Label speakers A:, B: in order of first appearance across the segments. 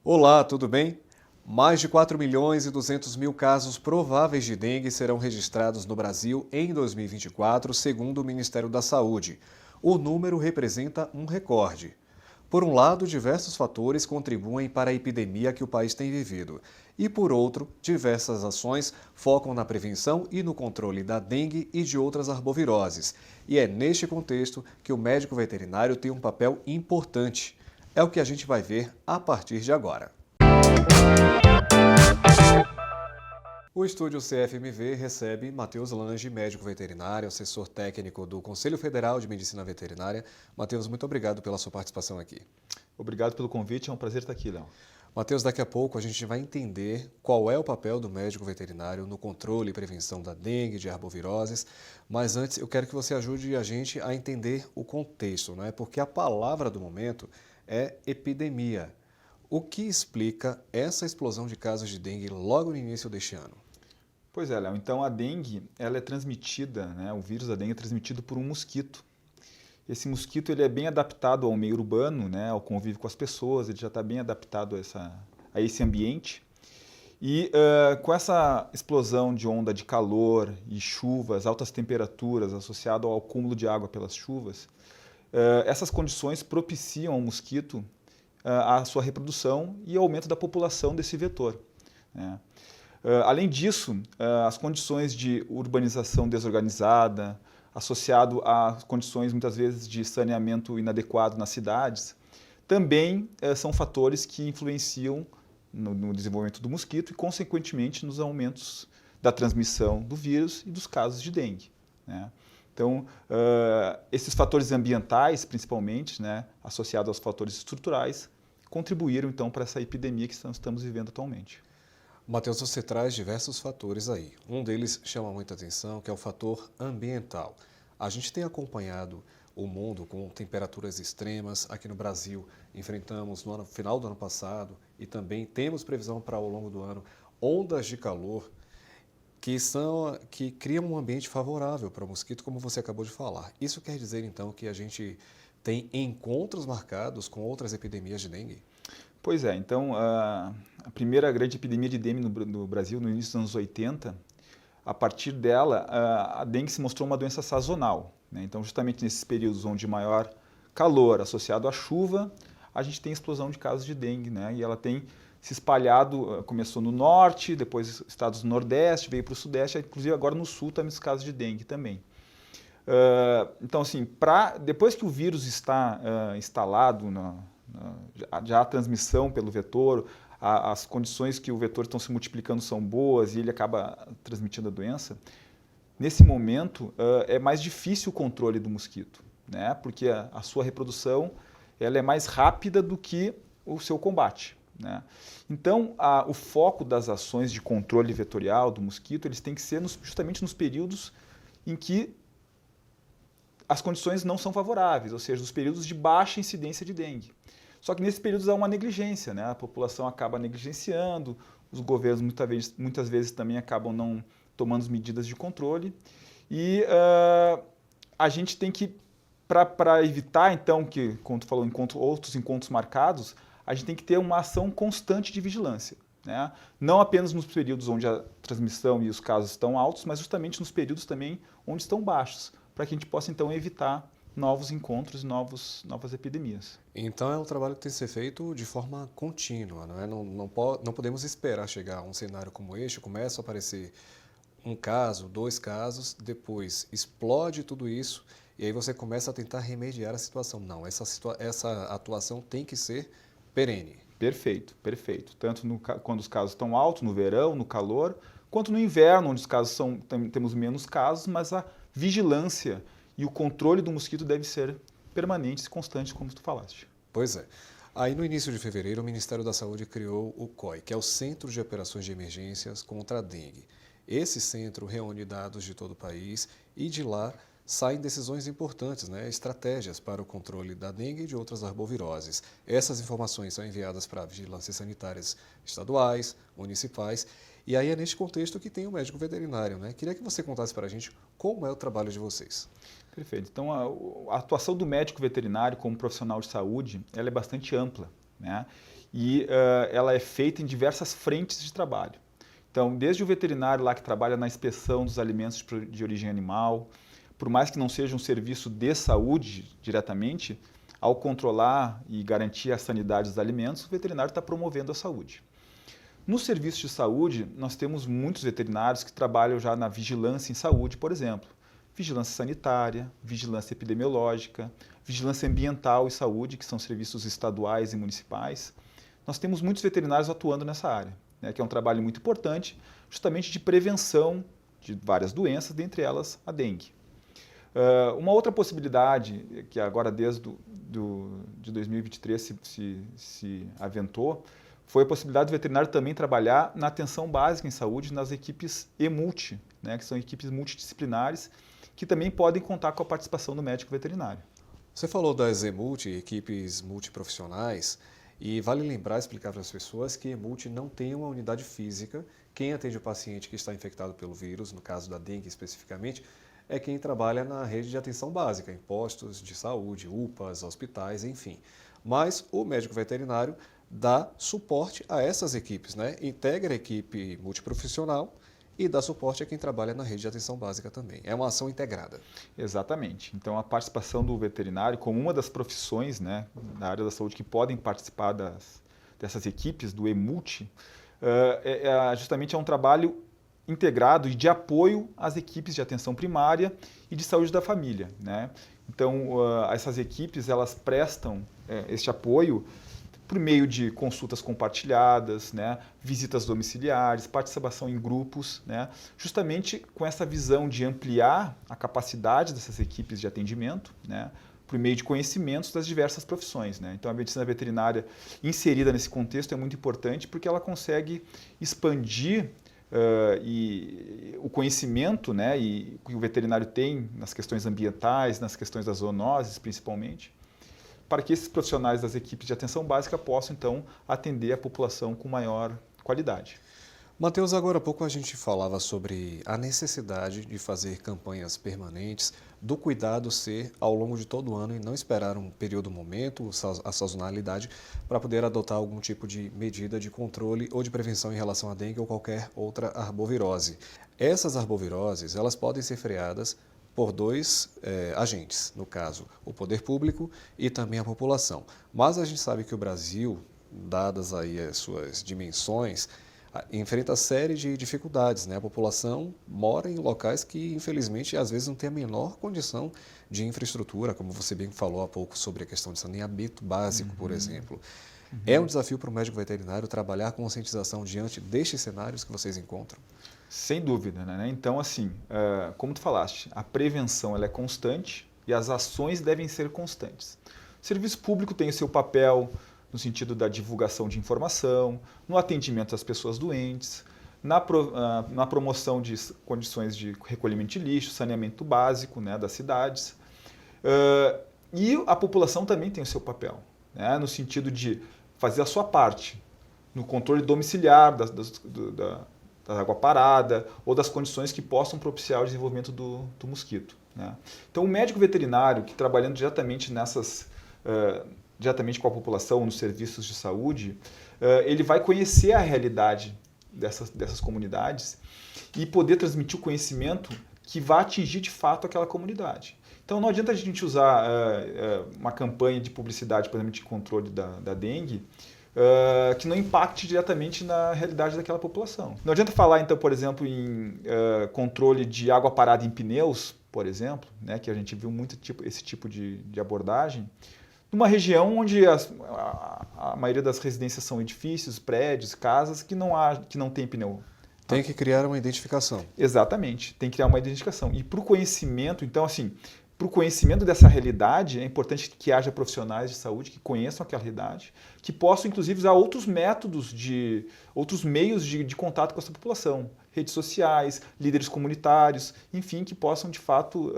A: Olá, tudo bem? Mais de 4.200.000 casos prováveis de dengue serão registrados no Brasil em 2024, segundo o Ministério da Saúde. O número representa um recorde. Por um lado, diversos fatores contribuem para a epidemia que o país tem vivido. E por outro, diversas ações focam na prevenção e no controle da dengue e de outras arboviroses. E é neste contexto que o médico veterinário tem um papel importante. É o que a gente vai ver a partir de agora. O estúdio CFMV recebe Matheus Lange, médico veterinário, assessor técnico do Conselho Federal de Medicina Veterinária. Matheus, muito obrigado pela sua participação aqui.
B: Obrigado pelo convite, é um prazer estar aqui, Léo.
A: Matheus, daqui a pouco a gente vai entender qual é o papel do médico veterinário no controle e prevenção da dengue, de arboviroses, mas antes eu quero que você ajude a gente a entender o contexto, não é? Porque a palavra do momento é epidemia. O que explica essa explosão de casos de dengue logo no início deste ano?
B: Pois é, Léo, então a dengue, ela é transmitida, o vírus da dengue é transmitido por um mosquito. Esse mosquito ele é bem adaptado ao meio urbano, ao convívio com as pessoas, ele já está bem adaptado a esse ambiente. E com essa explosão de onda de calor e chuvas, altas temperaturas associado ao acúmulo de água pelas chuvas, essas condições propiciam ao mosquito a sua reprodução e o aumento da população desse vetor. Além disso, as condições de urbanização desorganizada, associado a condições muitas vezes de saneamento inadequado nas cidades, também são fatores que influenciam no desenvolvimento do mosquito e, consequentemente, nos aumentos da transmissão do vírus e dos casos de dengue. Então, esses fatores ambientais, principalmente, associados aos fatores estruturais, contribuíram então para essa epidemia que estamos vivendo atualmente.
A: Matheus, você traz diversos fatores aí. Um deles chama muita atenção, que é o fator ambiental. A gente tem acompanhado o mundo com temperaturas extremas. Aqui no Brasil, enfrentamos no final do ano passado e também temos previsão para ao longo do ano ondas de calor que criam um ambiente favorável para o mosquito, como você acabou de falar. Isso quer dizer, então, que a gente tem encontros marcados com outras epidemias de dengue?
B: Pois é, então a primeira grande epidemia de dengue no Brasil, no início dos anos 80, a partir dela, a dengue se mostrou uma doença sazonal. Então, justamente nesses períodos onde maior calor associado à chuva, a gente tem explosão de casos de dengue, e ela tem se espalhado, começou no norte, depois estados do nordeste, veio para o sudeste, inclusive agora no sul temos casos de dengue também. Então, assim, depois que o vírus está instalado já a transmissão pelo vetor, as condições que o vetor estão se multiplicando são boas e ele acaba transmitindo a doença, nesse momento é mais difícil o controle do mosquito, porque a sua reprodução ela é mais rápida do que o seu combate. Então, o foco das ações de controle vetorial do mosquito eles têm que ser justamente nos períodos em que as condições não são favoráveis, ou seja, os períodos de baixa incidência de dengue. Só que nesses períodos há uma negligência, a população acaba negligenciando, os governos muitas vezes também acabam não tomando medidas de controle e a gente tem que, para evitar então que, como tu falou, outros encontros marcados, a gente tem que ter uma ação constante de vigilância. Não apenas nos períodos onde a transmissão e os casos estão altos, mas justamente nos períodos também onde estão baixos, para que a gente possa então evitar novos encontros e novas epidemias.
A: Então é um trabalho que tem que ser feito de forma contínua, não é? Não podemos esperar chegar a um cenário como este, começa a aparecer um caso, dois casos, depois explode tudo isso e aí você começa a tentar remediar a situação. Não, essa atuação tem que ser perene.
B: Perfeito, perfeito. Tanto quando os casos estão altos, no verão, no calor, quanto no inverno, onde os casos temos menos casos, mas a vigilância e o controle do mosquito deve ser permanente e constante, como tu falaste.
A: Pois é. Aí no início de fevereiro, o Ministério da Saúde criou o COI, que é o Centro de Operações de Emergências contra a Dengue. Esse centro reúne dados de todo o país e de lá saem decisões importantes, estratégias para o controle da dengue e de outras arboviroses. Essas informações são enviadas para vigilâncias sanitárias estaduais, municipais, e aí é neste contexto que tem o médico veterinário. Queria que você contasse para a gente como é o trabalho de vocês.
B: Perfeito. Então, a atuação do médico veterinário como profissional de saúde ela é bastante ampla. e ela é feita em diversas frentes de trabalho. Então, desde o veterinário lá que trabalha na inspeção dos alimentos de origem animal, por mais que não seja um serviço de saúde diretamente, ao controlar e garantir a sanidade dos alimentos, o veterinário está promovendo a saúde. No serviço de saúde, nós temos muitos veterinários que trabalham já na vigilância em saúde, por exemplo. Vigilância sanitária, vigilância epidemiológica, vigilância ambiental e saúde, que são serviços estaduais e municipais. Nós temos muitos veterinários atuando nessa área, né, que é um trabalho muito importante, justamente de prevenção de várias doenças, dentre elas a dengue. Uma outra possibilidade, que agora desde de 2023 se aventou, foi a possibilidade do veterinário também trabalhar na atenção básica em saúde nas equipes EMULTI, né, que são equipes multidisciplinares, que também podem contar com a participação do médico veterinário.
A: Você falou das EMULTI, equipes multiprofissionais, e vale lembrar, explicar para as pessoas que EMULTI não tem uma unidade física. Quem atende o paciente que está infectado pelo vírus, no caso da dengue especificamente, é quem trabalha na rede de atenção básica, em postos de saúde, UPAs, hospitais, enfim. Mas o médico veterinário dá suporte a essas equipes, né? Integra a equipe multiprofissional e dá suporte a quem trabalha na rede de atenção básica também. É uma ação integrada.
B: Exatamente. Então, a participação do veterinário como uma das profissões, né, na área da saúde que podem participar dessas equipes do EMULTI, justamente é um trabalho integrado e de apoio às equipes de atenção primária e de saúde da família, né? Então, essas equipes elas prestam este apoio por meio de consultas compartilhadas, né, visitas domiciliares, participação em grupos, né, justamente com essa visão de ampliar a capacidade dessas equipes de atendimento, né, por meio de conhecimentos das diversas profissões, né? Então, a medicina veterinária inserida nesse contexto é muito importante porque ela consegue expandir e o conhecimento, né, que o veterinário tem nas questões ambientais, nas questões das zoonoses, principalmente, para que esses profissionais das equipes de atenção básica possam, então, atender a população com maior qualidade.
A: Matheus, agora há pouco a gente falava sobre a necessidade de fazer campanhas permanentes, do cuidado ser ao longo de todo o ano e não esperar um período, momento, a sazonalidade, para poder adotar algum tipo de medida de controle ou de prevenção em relação à dengue ou qualquer outra arbovirose. Essas arboviroses, elas podem ser freadas por dois agentes, no caso, o poder público e também a população. Mas a gente sabe que o Brasil, dadas aí as suas dimensões, enfrenta série de dificuldades, né? A população mora em locais que, infelizmente, às vezes não tem a menor condição de infraestrutura, como você bem falou há pouco sobre a questão de saneamento básico, por exemplo. É um desafio para o médico veterinário trabalhar com conscientização diante destes cenários que vocês encontram?
B: Sem dúvida, né? Então, assim, como tu falaste, a prevenção ela é constante e as ações devem ser constantes. O serviço público tem o seu papel no sentido da divulgação de informação, no atendimento às pessoas doentes, na promoção de condições de recolhimento de lixo, saneamento básico, né, das cidades. E a população também tem o seu papel, né, no sentido de fazer a sua parte no controle domiciliar da água parada ou das condições que possam propiciar o desenvolvimento do mosquito, né? Então, o médico veterinário que trabalhando diretamente diretamente com a população, nos serviços de saúde, ele vai conhecer a realidade dessas comunidades e poder transmitir o conhecimento que vai atingir de fato aquela comunidade. Então não adianta a gente usar uma campanha de publicidade, por exemplo, de controle da dengue, que não impacte diretamente na realidade daquela população. Não adianta falar, então, por exemplo, em controle de água parada em pneus, por exemplo, né, que a gente viu muito esse tipo de abordagem, numa região onde a maioria das residências são edifícios, prédios, casas que não tem pneu.
A: Tem que criar uma identificação.
B: Exatamente, tem que criar uma identificação. E para o conhecimento, então, assim, para o conhecimento dessa realidade, é importante que haja profissionais de saúde que conheçam aquela realidade, que possam, inclusive, usar outros métodos, outros meios de contato com essa população. Redes sociais, líderes comunitários, enfim, que possam, de fato,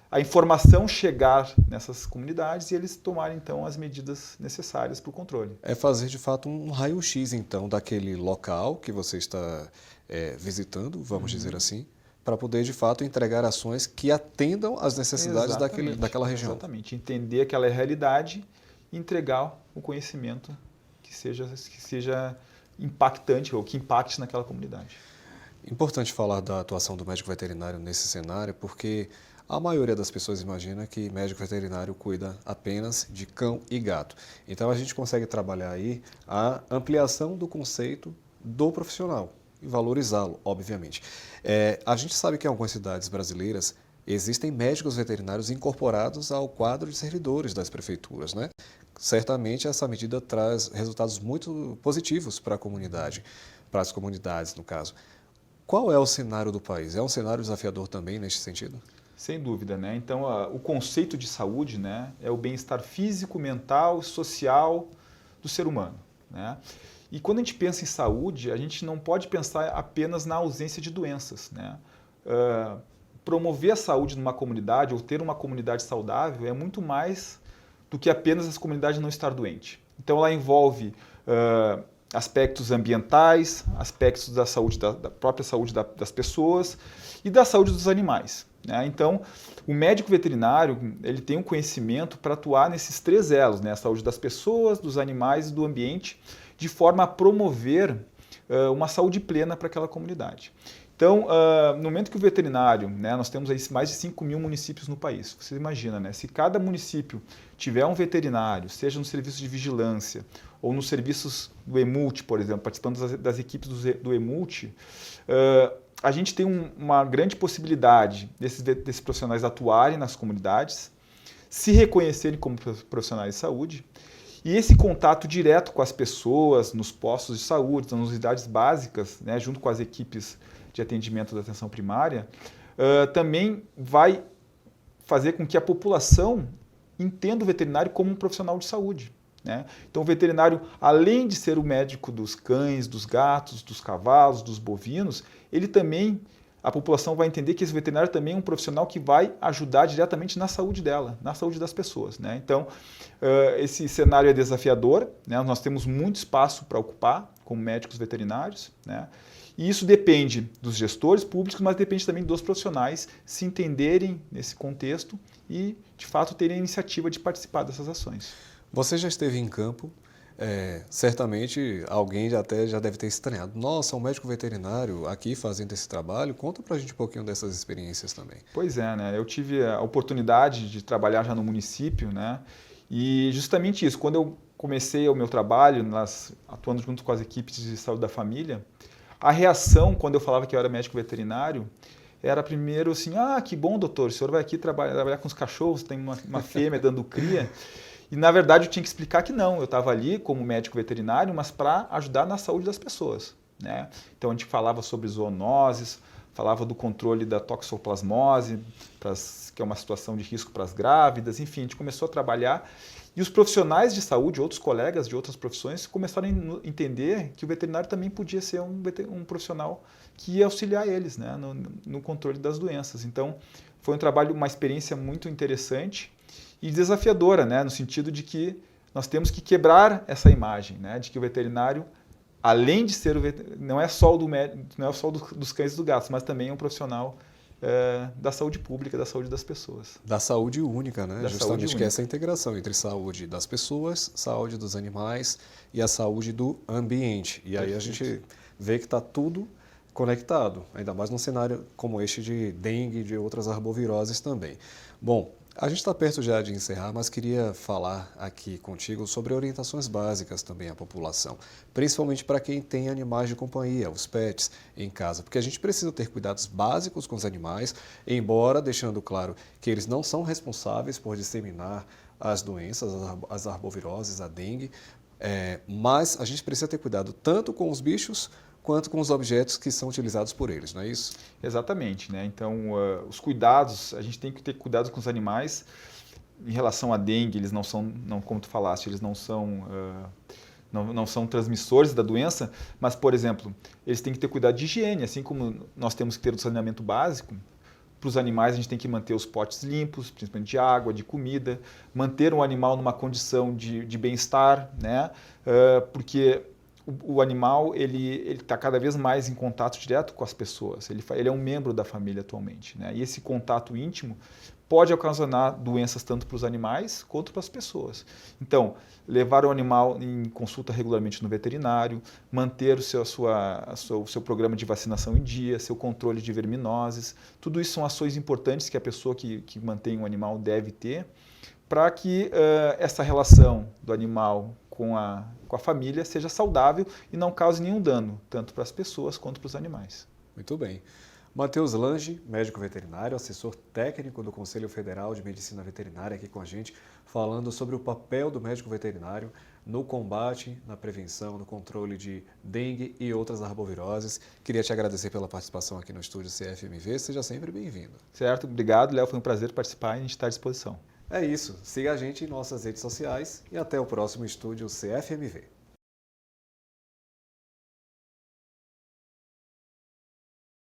B: a informação chegar nessas comunidades e eles tomarem, então, as medidas necessárias para o controle.
A: É fazer, de fato, um raio-x, então, daquele local que você está visitando, vamos dizer assim, para poder, de fato, entregar ações que atendam às necessidades daquela região.
B: Exatamente. Entender aquela realidade e entregar o conhecimento que seja impactante ou que impacte naquela comunidade.
A: Importante falar da atuação do médico veterinário nesse cenário, porque a maioria das pessoas imagina que médico veterinário cuida apenas de cão e gato. Então a gente consegue trabalhar aí a ampliação do conceito do profissional e valorizá-lo, obviamente. A gente sabe que em algumas cidades brasileiras existem médicos veterinários incorporados ao quadro de servidores das prefeituras, né? Certamente essa medida traz resultados muito positivos para a comunidade, para as comunidades, no caso. Qual é o cenário do país? É um cenário desafiador também neste sentido?
B: Sem dúvida, né? Então, o conceito de saúde, né, é o bem-estar físico, mental, social do ser humano, né? E quando a gente pensa em saúde, a gente não pode pensar apenas na ausência de doenças, né? Promover a saúde numa comunidade ou ter uma comunidade saudável é muito mais do que apenas essa comunidade não estar doente. Então, ela envolve aspectos ambientais, aspectos da saúde, da própria saúde das pessoas e da saúde dos animais, né? Então, o médico veterinário ele tem um conhecimento para atuar nesses 3 elos, né? A saúde das pessoas, dos animais e do ambiente, de forma a promover uma saúde plena para aquela comunidade. Então, no momento que o veterinário, né, nós temos aí mais de 5 mil municípios no país, você imagina, né, se cada município tiver um veterinário, seja no serviço de vigilância ou nos serviços do EMULT, por exemplo, participando das equipes do EMULT, a gente tem uma grande possibilidade desses profissionais atuarem nas comunidades, se reconhecerem como profissionais de saúde, e esse contato direto com as pessoas, nos postos de saúde, nas unidades básicas, né, junto com as equipes de atendimento da atenção primária, também vai fazer com que a população entenda o veterinário como um profissional de saúde, né? Então, o veterinário, além de ser o médico dos cães, dos gatos, dos cavalos, dos bovinos, a população vai entender que esse veterinário também é um profissional que vai ajudar diretamente na saúde dela, na saúde das pessoas, né? Então, esse cenário é desafiador, né? Nós temos muito espaço para ocupar como médicos veterinários, né? E isso depende dos gestores públicos, mas depende também dos profissionais se entenderem nesse contexto e, de fato, terem a iniciativa de participar dessas ações.
A: Você já esteve em campo, certamente alguém já deve ter estranhado. Nossa, um médico veterinário aqui fazendo esse trabalho. Conta pra gente um pouquinho dessas experiências também.
B: Pois é, né? Eu tive a oportunidade de trabalhar já no município, né? E justamente isso, quando eu comecei o meu trabalho, atuando junto com as equipes de saúde da família, a reação quando eu falava que eu era médico veterinário era primeiro assim, que bom, doutor, o senhor vai aqui trabalhar com os cachorros, tem uma fêmea dando cria. E, na verdade, eu tinha que explicar que não, eu estava ali como médico veterinário, mas para ajudar na saúde das pessoas, né? Então, a gente falava sobre zoonoses, falava do controle da toxoplasmose, que é uma situação de risco para as grávidas, enfim, a gente começou a trabalhar. E os profissionais de saúde, outros colegas de outras profissões, começaram a entender que o veterinário também podia ser um profissional que ia auxiliar eles, né, no controle das doenças. Então, foi um trabalho, uma experiência muito interessante e desafiadora, né, no sentido de que nós temos que quebrar essa imagem, né, de que o veterinário, além de ser não é só dos cães e dos gatos, mas também é um profissional da saúde pública, da saúde das pessoas.
A: Da saúde única, né?
B: Da
A: Justamente
B: saúde
A: que é essa integração entre saúde das pessoas, saúde dos animais e a saúde do ambiente. E aí a gente vê que está tudo conectado, ainda mais num cenário como este de dengue e de outras arboviroses também. Bom, a gente está perto já de encerrar, mas queria falar aqui contigo sobre orientações básicas também à população, principalmente para quem tem animais de companhia, os pets, em casa, porque a gente precisa ter cuidados básicos com os animais, embora deixando claro que eles não são responsáveis por disseminar as doenças, as arboviroses, a dengue, mas a gente precisa ter cuidado tanto com os bichos quanto com os objetos que são utilizados por eles, não é isso?
B: Exatamente, né? Então, os cuidados, a gente tem que ter cuidado com os animais. Em relação à dengue, eles não são, como tu falaste, eles não são transmissores da doença, mas, por exemplo, eles têm que ter cuidado de higiene, assim como nós temos que ter o saneamento básico. Para os animais, a gente tem que manter os potes limpos, principalmente de água, de comida, manter o animal numa condição de bem-estar, né? Porque o animal ele está cada vez mais em contato direto com as pessoas. Ele é um membro da família atualmente, né? E esse contato íntimo pode ocasionar doenças tanto para os animais quanto para as pessoas. Então, levar o animal em consulta regularmente no veterinário, manter o seu programa de vacinação em dia, seu controle de verminoses, tudo isso são ações importantes que a pessoa que mantém um animal deve ter para que essa relação do animal com a família seja saudável e não cause nenhum dano, tanto para as pessoas quanto para os animais.
A: Muito bem. Matheus Lange, médico veterinário, assessor técnico do Conselho Federal de Medicina Veterinária, aqui com a gente, falando sobre o papel do médico veterinário no combate, na prevenção, no controle de dengue e outras arboviroses. Queria te agradecer pela participação aqui no estúdio CFMV. Seja sempre bem-vindo.
B: Certo, obrigado, Léo. Foi um prazer participar e a gente está à disposição.
A: É isso. Siga a gente em nossas redes sociais e até o próximo estúdio CFMV.